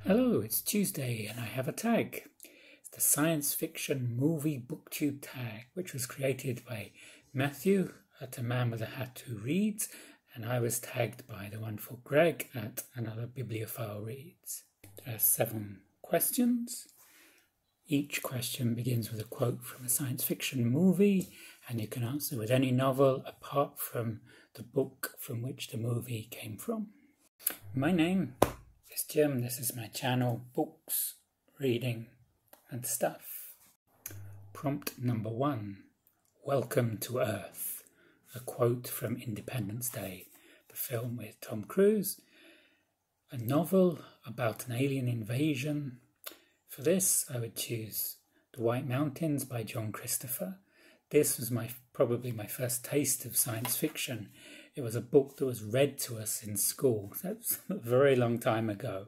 Hello, it's Tuesday and I have a tag. It's the science fiction movie Booktube tag, which was created by Matthew at A Man with a Hat Who Reads, and I was tagged by the wonderful Greg at Another Bibliophile Reads. There are 7 questions. Each question begins with a quote from a science fiction movie, and you can answer with any novel apart from the book from which the movie came from. My name is Jim. This is my channel, books, reading and stuff. Prompt number 1. Welcome to Earth. A quote from Independence Day, the film with Tom Cruise. A novel about an alien invasion. For this, I would choose The White Mountains by John Christopher. This was probably my first taste of science fiction. It was a book that was read to us in school. That was a very long time ago.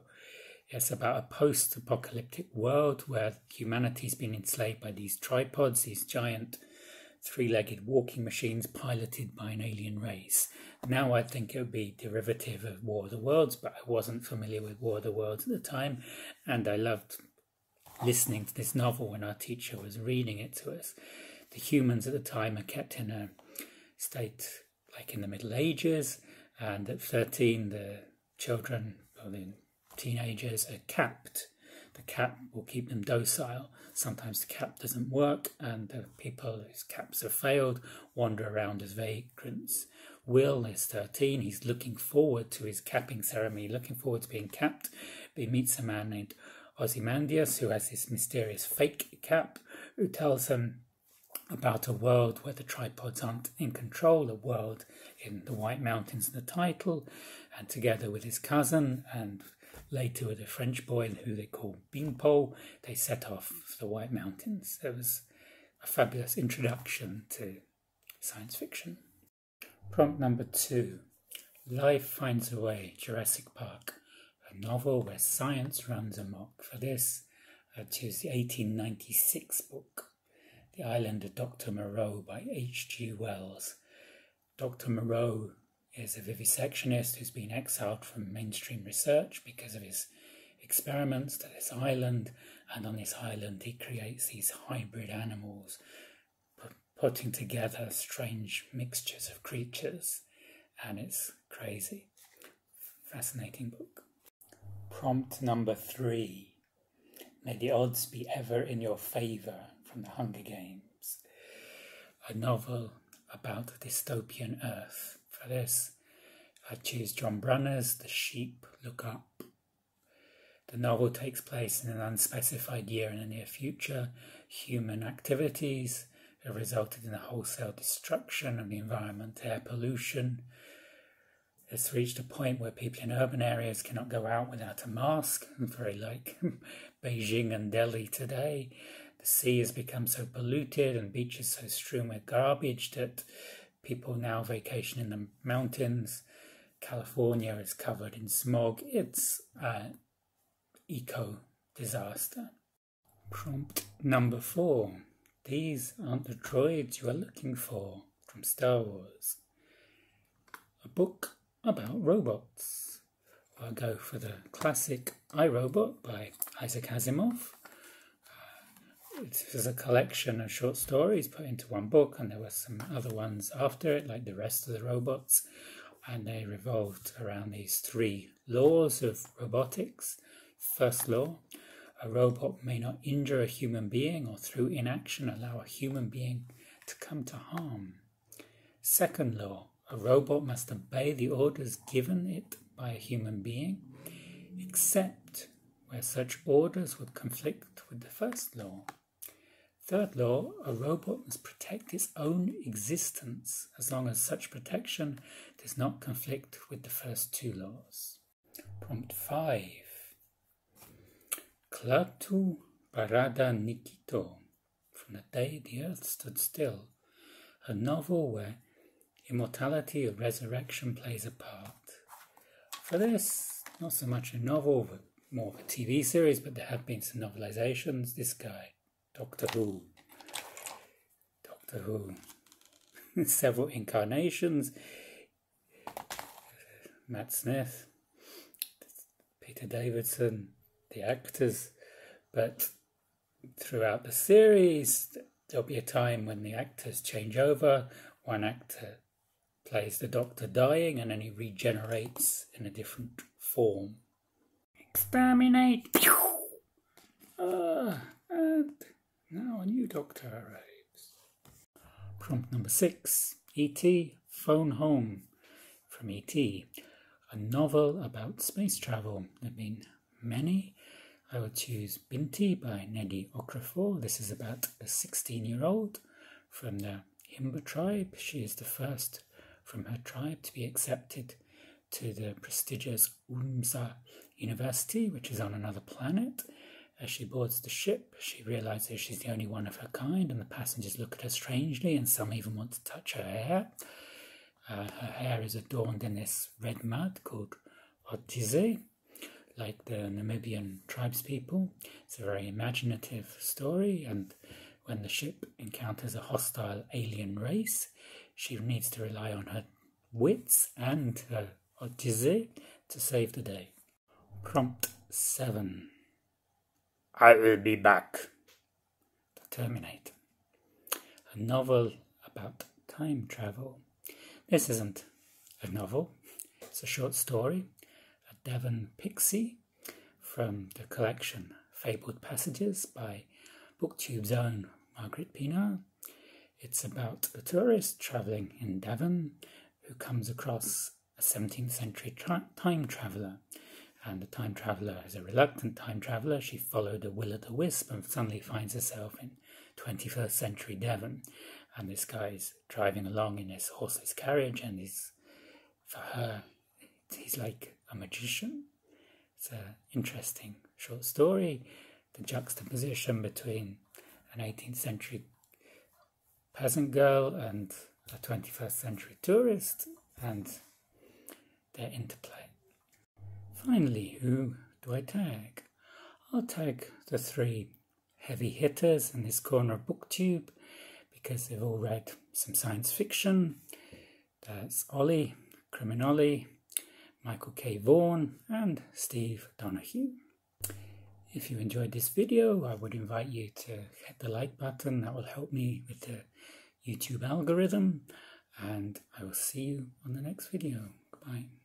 It's about a post-apocalyptic world where humanity's been enslaved by these tripods, these giant 3-legged walking machines piloted by an alien race. Now I think it would be derivative of War of the Worlds, but I wasn't familiar with War of the Worlds at the time, and I loved listening to this novel when our teacher was reading it to us. The humans at the time are kept in a state like in the Middle Ages, and at 13 the children, or the teenagers, are capped. The cap will keep them docile. Sometimes the cap doesn't work, and the people whose caps have failed wander around as vagrants. Will is 13. He's looking forward to his capping ceremony, looking forward to being capped. But he meets a man named Ozymandias, who has this mysterious fake cap, who tells him about a world where the tripods aren't in control, a world in the White Mountains in the title, and together with his cousin and later with a French boy who they call Beanpole, they set off for the White Mountains. It was a fabulous introduction to science fiction. Prompt number 2. Life Finds a Way, Jurassic Park, a novel where science runs amok. For this, I choose the 1896 book, The Island of Dr. Moreau by H.G. Wells. Dr. Moreau is a vivisectionist who's been exiled from mainstream research because of his experiments to this island, and on this island he creates these hybrid animals, putting together strange mixtures of creatures, and it's crazy. Fascinating book. Prompt number 3. May the odds be ever in your favour, from The Hunger Games. A novel about a dystopian Earth. For this, I choose John Brunner's The Sheep Look Up. The novel takes place in an unspecified year in the near future. Human activities have resulted in the wholesale destruction of the environment, air pollution. It's reached a point where people in urban areas cannot go out without a mask, very like Beijing and Delhi today. The sea has become so polluted and beaches so strewn with garbage that people now vacation in the mountains. California is covered in smog. It's an eco-disaster. Prompt number 4. These aren't the droids you are looking for, from Star Wars. A book about robots. I'll go for the classic I, Robot by Isaac Asimov. This is a collection of short stories put into one book, and there were some other ones after it, like The Rest of the Robots, and they revolved around these 3 laws of robotics. First law, a robot may not injure a human being or through inaction allow a human being to come to harm. Second law, a robot must obey the orders given it by a human being, except where such orders would conflict with the first law. Third law, a robot must protect its own existence as long as such protection does not conflict with the first 2 laws. Prompt 5. Klaatu, barada, nikto, From the Day the Earth Stood Still, a novel where immortality or resurrection plays a part. For this, not so much a novel, but more of a TV series, but there have been some novelizations. This guy, Doctor Who, several incarnations, Matt Smith, Peter Davidson, the actors, but throughout the series there'll be a time when the actors change over. One actor plays the Doctor dying and then he regenerates in a different form. Exterminate! And now a new Doctor arrives. Prompt number 6. E.T. Phone Home from E.T. A novel about space travel. There have been many. I would choose Binti by Neddy Okafor. This is about a 16-year-old from the Himba tribe. She is the first from her tribe to be accepted to the prestigious Umza University, which is on another planet. As she boards the ship, she realizes she's the only one of her kind, and the passengers look at her strangely, and some even want to touch her hair. Her hair is adorned in this red mud called Otize, like the Namibian tribespeople. It's a very imaginative story, and when the ship encounters a hostile alien race, she needs to rely on her wits and her Otize to save the day. Prompt 7. I will be back. The Terminator. A novel about time travel. This isn't a novel, it's a short story, a Devon Pixie from the collection Fabled Passages by Booktube's own Margaret Pinard. It's about a tourist travelling in Devon who comes across a 17th century time traveller. And the time traveller is a reluctant time traveller. She followed a will-o'-the-wisp and suddenly finds herself in 21st century Devon. And this guy's driving along in his horseless carriage, and for her, he's like a magician. It's an interesting short story. The juxtaposition between an 18th century peasant girl and a 21st century tourist, and their interplay. Finally, who do I tag? I'll tag the 3 heavy hitters in this corner of Booktube because they've all read some science fiction. That's Ollie, Criminoli, Michael K. Vaughan and Steve Donahue. If you enjoyed this video, I would invite you to hit the like button. That will help me with the YouTube algorithm, and I will see you on the next video. Goodbye.